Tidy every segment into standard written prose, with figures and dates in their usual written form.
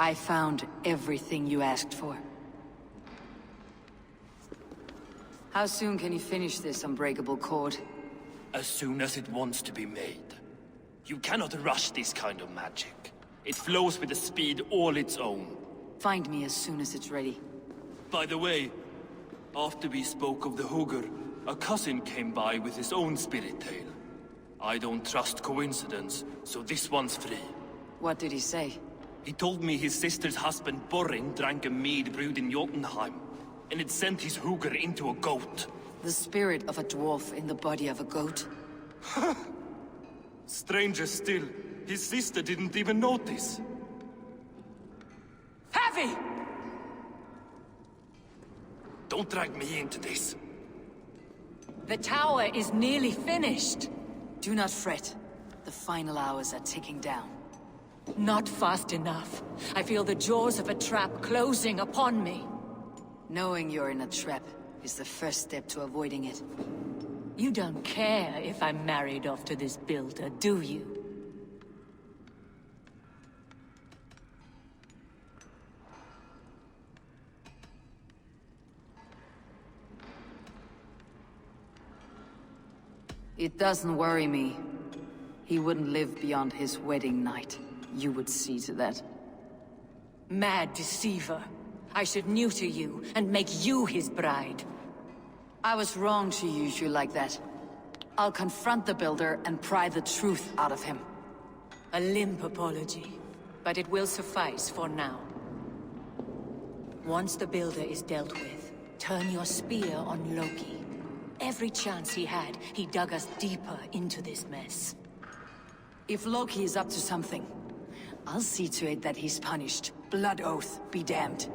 I found everything you asked for. How soon can you finish this unbreakable cord? As soon as it wants to be made. You cannot rush this kind of magic. It flows with a speed all its own. Find me as soon as it's ready. By the way, after we spoke of the Hugger, a cousin came by with his own spirit tale. I don't trust coincidence, so this one's free. What did he say? He told me his sister's husband Borin drank a mead brewed in Jotunheim, and it sent his Hugger into a goat. The spirit of a dwarf in the body of a goat? Stranger still, his sister didn't even notice. Heavy! Don't drag me into this. The tower is nearly finished. Do not fret. The final hours are ticking down. Not fast enough. I feel the jaws of a trap closing upon me. Knowing you're in a trap is the first step to avoiding it. You don't care if I'm married off to this builder, do you? It doesn't worry me. He wouldn't live beyond his wedding night. You would see to that. Mad deceiver. I should neuter you and make you his bride. I was wrong to use you like that. I'll confront the builder and pry the truth out of him. A limp apology, but it will suffice for now. Once the builder is dealt with, turn your spear on Loki. Every chance he had, he dug us deeper into this mess. If Loki is up to something, I'll see to it that he's punished. Blood oath be damned.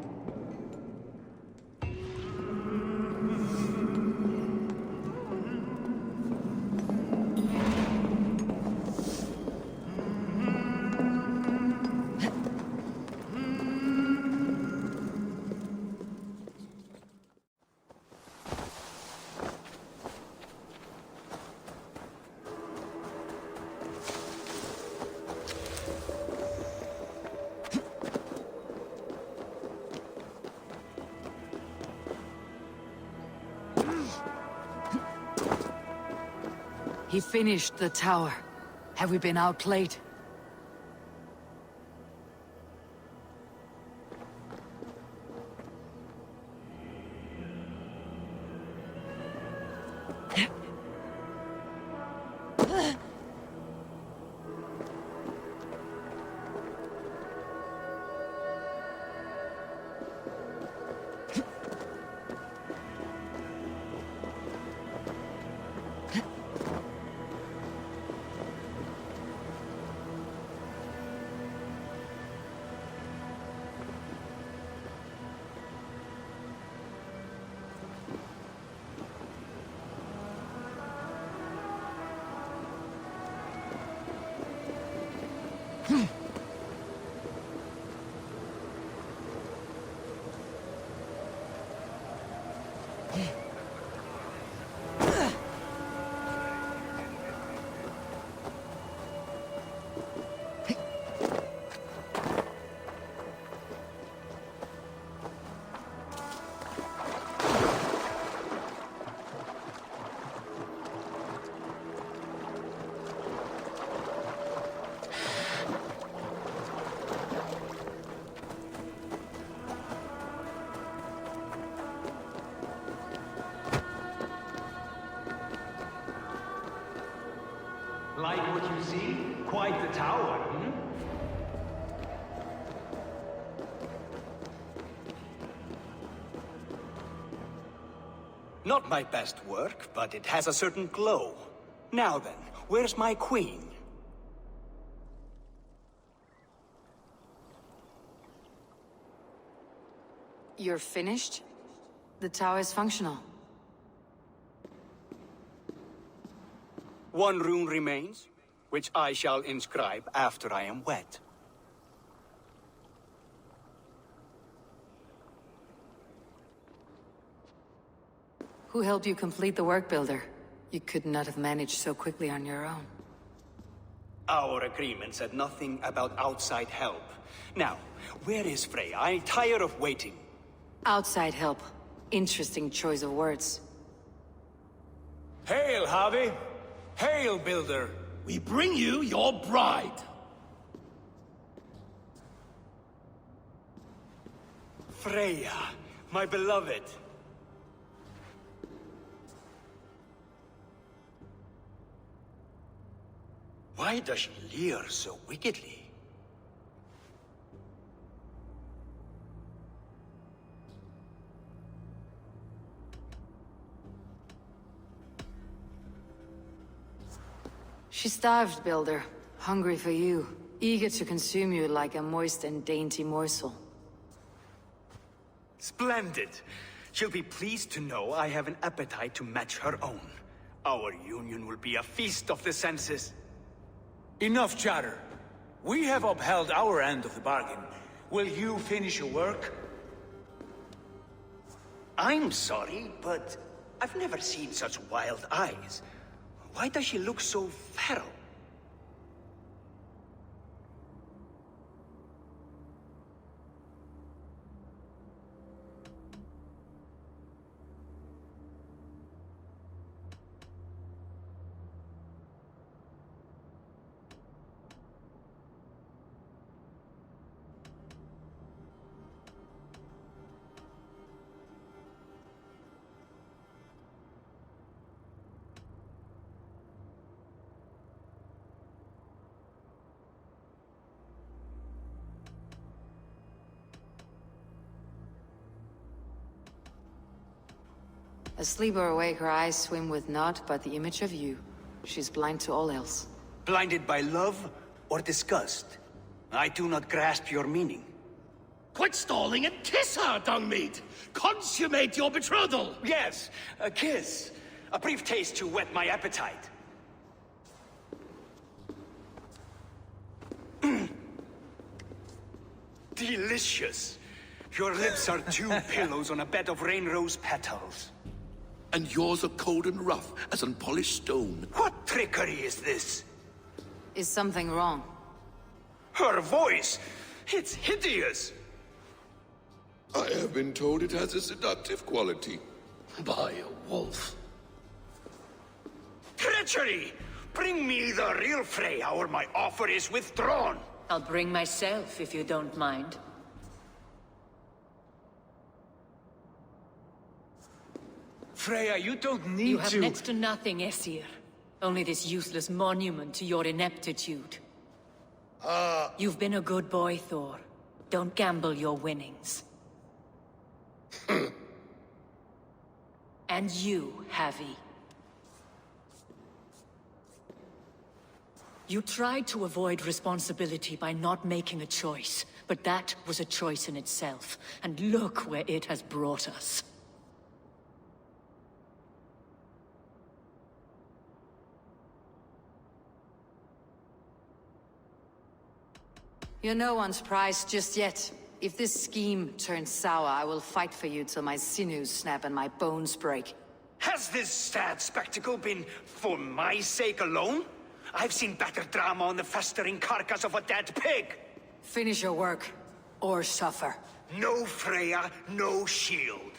He finished the tower. Have we been outplayed? Like what you see? Quite the tower, hmm? Not my best work, but it has a certain glow. Now then, where's my queen? You're finished? The tower is functional. One rune remains, which I shall inscribe after I am wed. Who helped you complete the work, Builder? You could not have managed so quickly on your own. Our agreement said nothing about outside help. Now, where is Freya? I'm tired of waiting. Outside help. Interesting choice of words. Hail, Harvey! Hail, Builder! We bring you your bride. Freya, my beloved. Why does she leer so wickedly? She starved, Builder. Hungry for you. Eager to consume you like a moist and dainty morsel. Splendid. She'll be pleased to know I have an appetite to match her own. Our union will be a feast of the senses. Enough chatter. We have upheld our end of the bargain. Will you finish your work? I'm sorry, but I've never seen such wild eyes. Why does she look so feral? Asleep or awake, her eyes swim with naught but the image of you. She's blind to all else. Blinded by love or disgust? I do not grasp your meaning. Quit stalling and kiss her, Dungmeat! Consummate your betrothal! Yes, a kiss. A brief taste to whet my appetite. Delicious. Your lips are two pillows on a bed of rain rose petals. And yours are cold and rough as unpolished stone. What trickery is this? Is something wrong? Her voice! It's hideous! I have been told it has a seductive quality. By a wolf. Treachery! Bring me the real Freya or my offer is withdrawn! I'll bring myself if you don't mind. Freya, you don't need You have to... next to nothing, Aesir. Only this useless monument to your ineptitude. You've been a good boy, Thor. Don't gamble your winnings. And you, Havi. You tried to avoid responsibility by not making a choice, but that was a choice in itself, and look where it has brought us. You're no one's prize just yet. If this scheme turns sour, I will fight for you till my sinews snap and my bones break. Has this sad spectacle been for my sake alone? I've seen better drama on the festering carcass of a dead pig! Finish your work, or suffer. No Freya, no shield.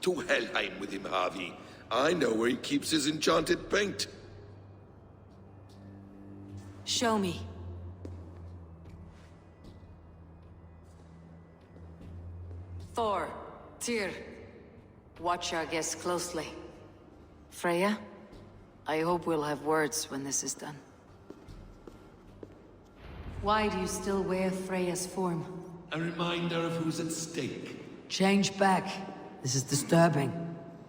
To Helheim with him, Harvey. I know where he keeps his enchanted paint. Show me. Thor, Tyr, watch our guests closely. Freya, I hope we'll have words when this is done. Why do you still wear Freya's form? A reminder of who's at stake. Change back. This is disturbing.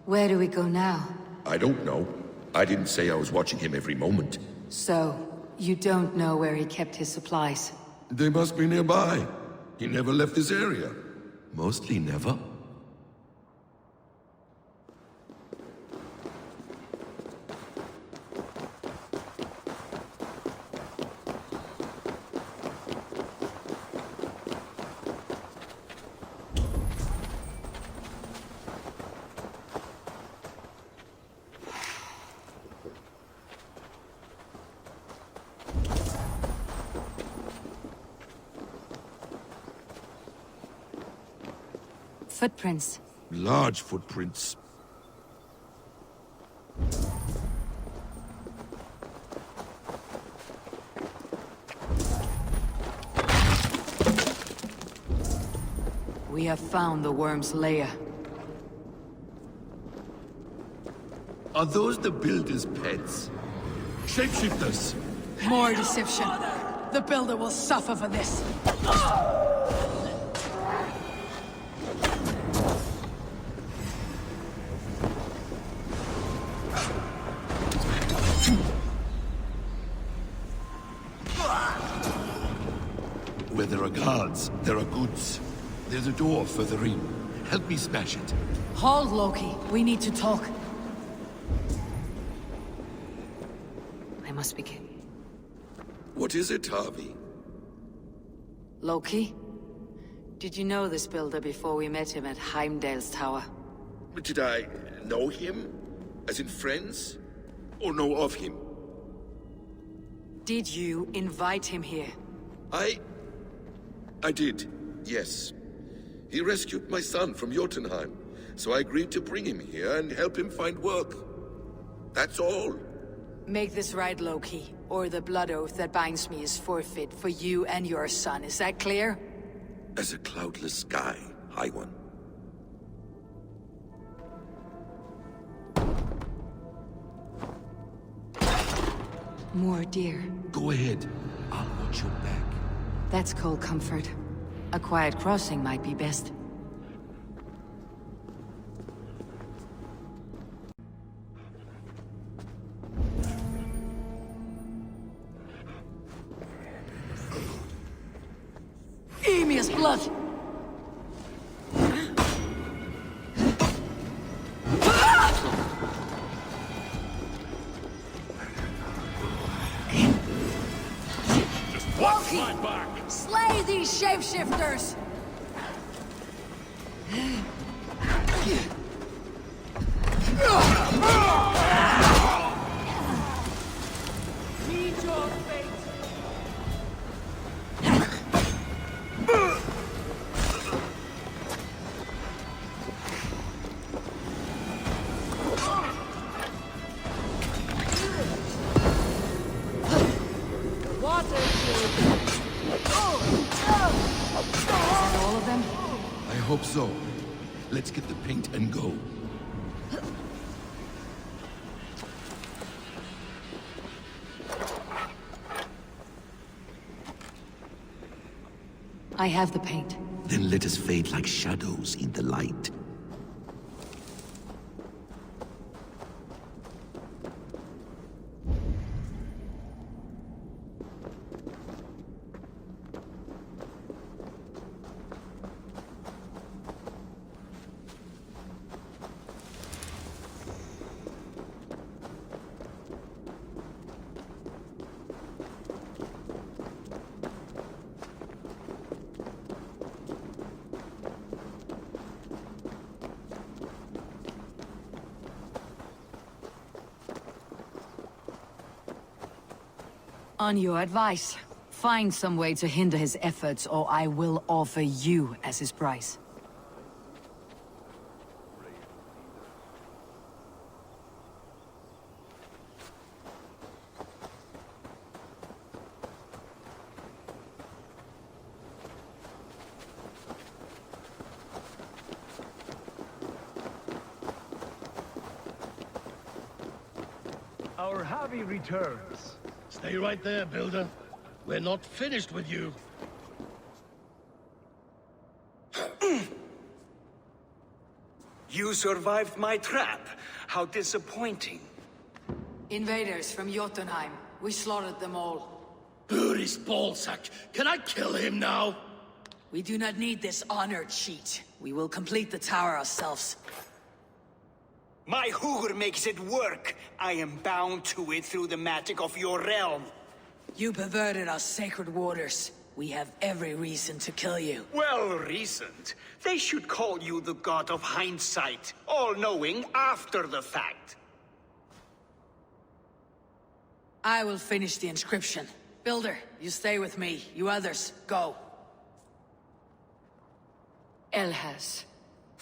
Where do we go now? I don't know. I didn't say I was watching him every moment. So, you don't know where he kept his supplies? They must be nearby. He never left this area. Mostly never. Footprints. Large footprints. We have found the worm's lair. Are those the builder's pets? Shapeshifters! More deception. The builder will suffer for this. Where there are guards, there are goods. There's a door further in. Help me smash it. Hold, Loki. We need to talk. I must begin. What is it, Harvey? Loki? Did you know this builder before we met him at Heimdall's tower? Did I know him? As in friends? Or know of him? Did you invite him here? I did, yes. He rescued my son from Jotunheim, so I agreed to bring him here and help him find work. That's all. Make this right, Loki, or the blood oath that binds me is forfeit for you and your son. Is that clear? As a cloudless sky, High One. More dear. Go ahead. I'll watch your back. That's cold comfort. A quiet crossing might be best. Eemia's blood! Loki! Slay these shapeshifters! Meet your fate! All of them? I hope so. Let's get the paint and go. I have the paint. Then let us fade like shadows in the light. On your advice, find some way to hinder his efforts, or I will offer you as his price. Our Harvey returns. Stay right there, Builder. We're not finished with you. You survived my trap. How disappointing. Invaders from Jotunheim. We slaughtered them all. Booty's ballsack. Can I kill him now? We do not need this honor cheat. We will complete the tower ourselves. My Hugr makes it work. I am bound to it through the magic of your realm. You perverted our sacred waters. We have every reason to kill you. Well reasoned. They should call you the god of hindsight, all-knowing after the fact. I will finish the inscription. Builder, you stay with me. You others, go. Elhas,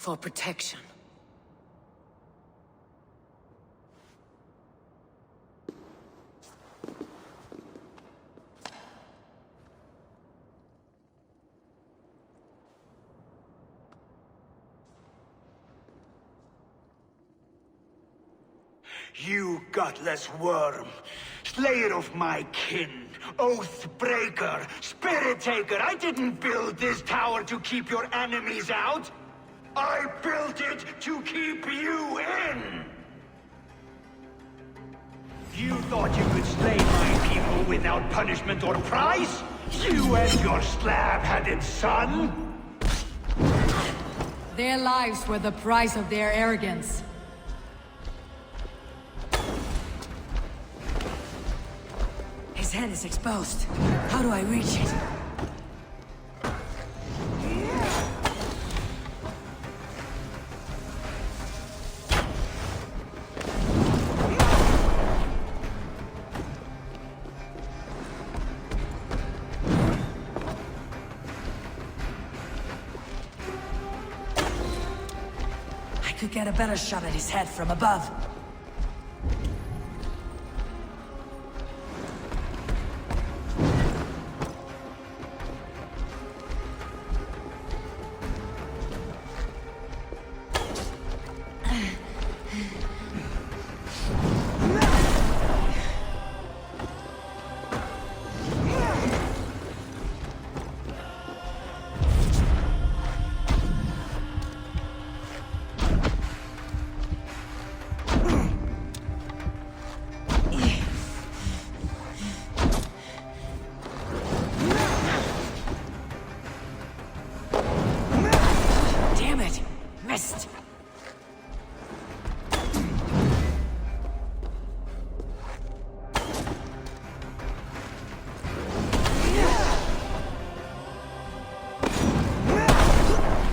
For protection. You gutless worm, slayer of my kin, oath breaker, spirit taker, I didn't build this tower to keep your enemies out. I built it to keep you in! You thought you could slay my people without punishment or prize? You and your slab-headed son? Their lives were the price of their arrogance. His head is exposed. How do I reach it? I could get a better shot at his head from above. Missed!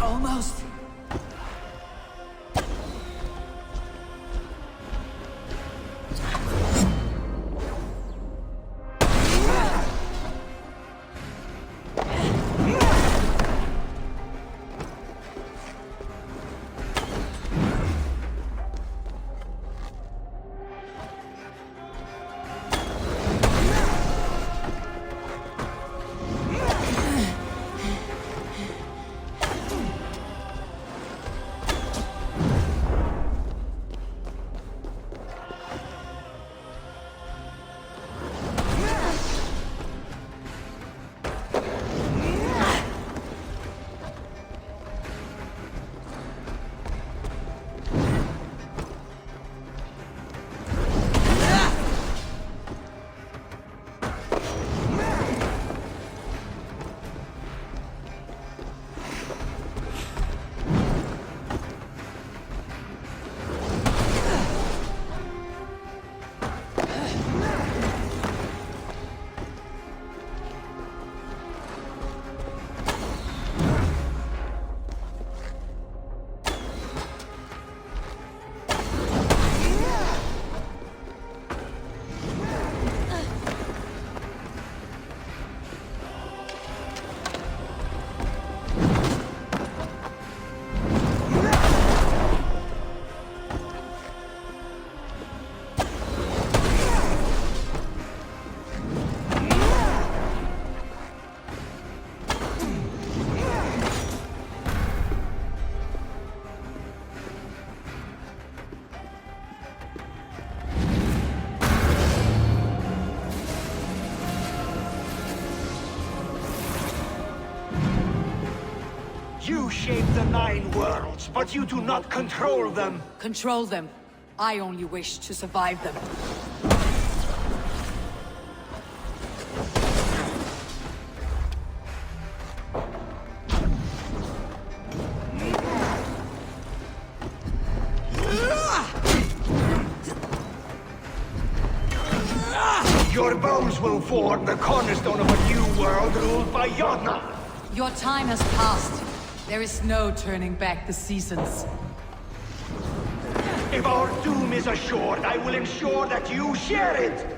Almost. You shape the 9 worlds, but you do not control them. Control them. I only wish to survive them. Your bones will form the cornerstone of a new world ruled by Yodna. Your time has passed. There is no turning back the seasons. If our doom is assured, I will ensure that you share it!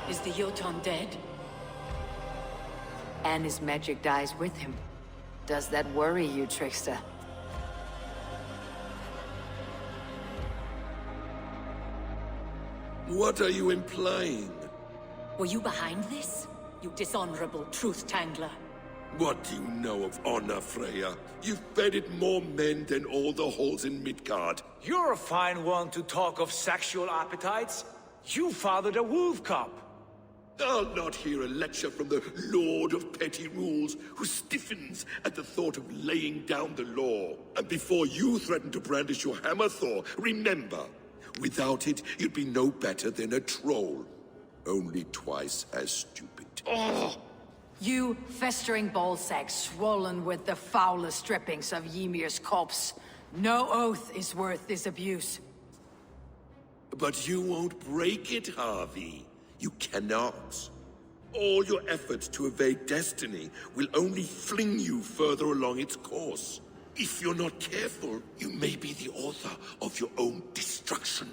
Is the Jotun dead? And his magic dies with him. Does that worry you, trickster? What are you implying? Were you behind this? You dishonorable truth-tangler. What do you know of honor, Freya? You've bedded more men than all the halls in Midgard. You're a fine one to talk of sexual appetites. You fathered a wolf cub. I'll not hear a lecture from the Lord of Petty Rules, who stiffens at the thought of laying down the law. And before you threaten to brandish your hammer, Thor, remember, without it, you'd be no better than a troll. Only twice as stupid. Oh! You festering ballsack swollen with the foulest drippings of Ymir's corpse. No oath is worth this abuse. But you won't break it, Harvey. You cannot. All your efforts to evade destiny will only fling you further along its course. If you're not careful, you may be the author of your own destruction.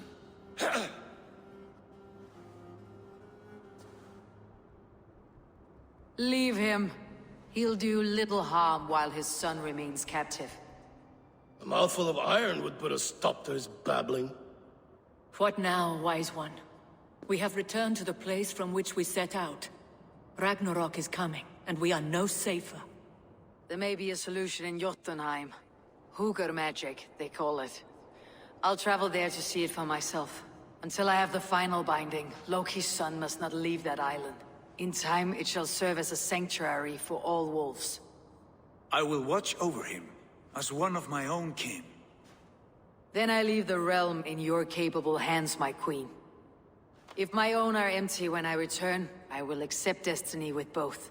Leave him. He'll do little harm while his son remains captive. A mouthful of iron would put a stop to his babbling. What now, wise one? We have returned to the place from which we set out. Ragnarok is coming, and we are no safer. There may be a solution in Jotunheim. Hugr magic, they call it. I'll travel there to see it for myself. Until I have the final binding, Loki's son must not leave that island. In time, it shall serve as a sanctuary for all wolves. I will watch over him, as one of my own kin. Then I leave the realm in your capable hands, my queen. If my own are empty when I return, I will accept destiny with both.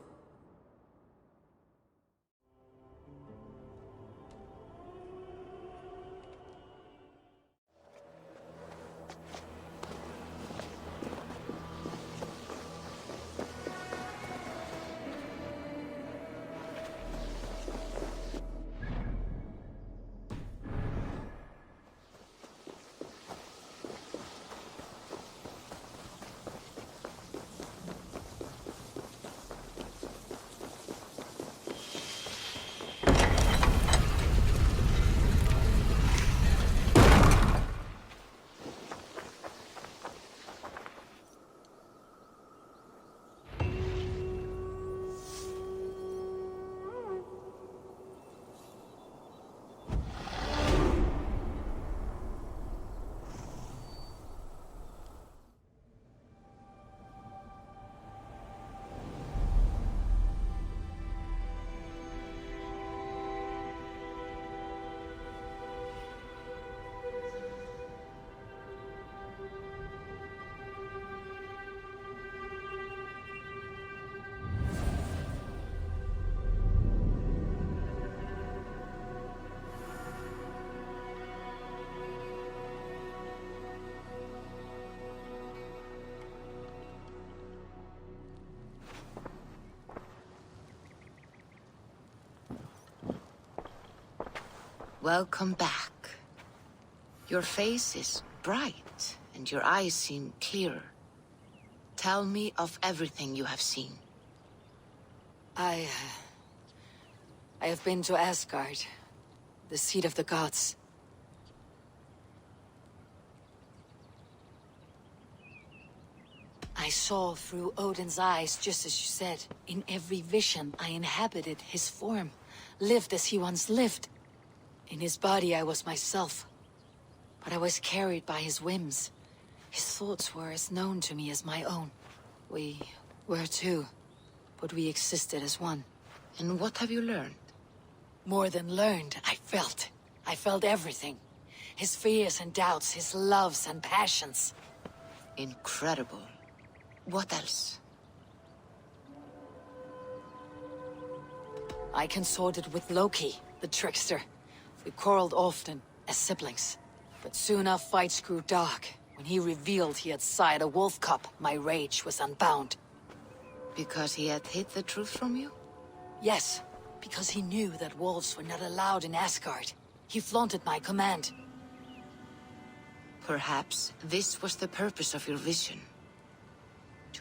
Welcome back. Your face is bright, and your eyes seem clearer. Tell me of everything you have seen. I have been to Asgard, the seat of the gods. I saw through Odin's eyes, just as you said. In every vision, I inhabited his form, lived as he once lived. In his body, I was myself. But I was carried by his whims. His thoughts were as known to me as my own. We were two, but we existed as one. And what have you learned? More than learned, I felt. I felt everything. His fears and doubts, his loves and passions. Incredible. What else? I consorted with Loki, the trickster. We quarreled often, as siblings. But soon our fights grew dark. When he revealed he had sired a wolf cub, my rage was unbound. Because he had hid the truth from you? Yes, because he knew that wolves were not allowed in Asgard. He flaunted my command. Perhaps this was the purpose of your vision.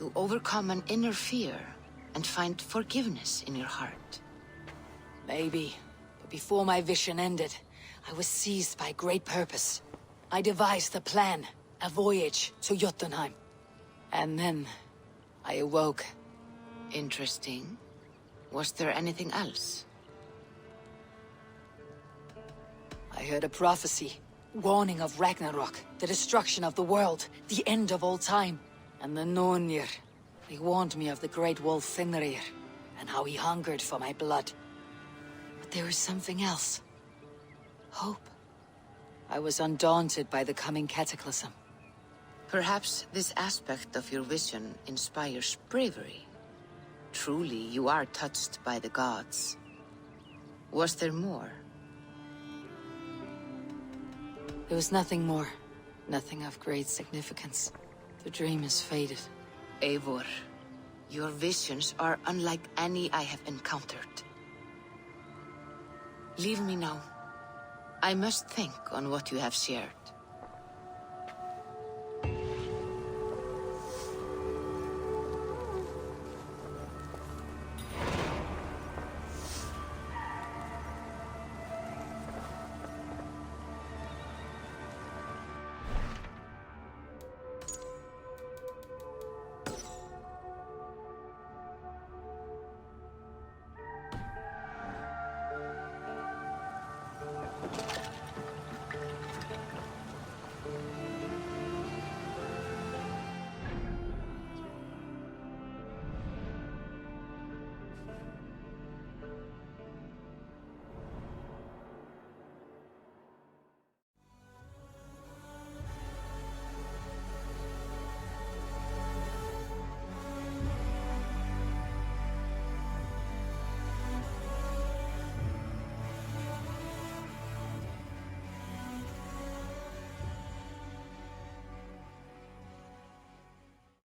To overcome an inner fear and find forgiveness in your heart. Maybe. But before my vision ended, I was seized by great purpose. I devised a plan, a voyage to Jotunheim. And then I awoke. Interesting. Was there anything else? I heard a prophecy, warning of Ragnarok, the destruction of the world, the end of all time. And the Nornir, they warned me of the great wolf Fenrir, and how he hungered for my blood. But there was something else. Hope. I was undaunted by the coming cataclysm. Perhaps this aspect of your vision inspires bravery. Truly, you are touched by the gods. Was there more? There was nothing more. Nothing of great significance. The dream is faded. Eivor, your visions are unlike any I have encountered. Leave me now. I must think on what you have shared.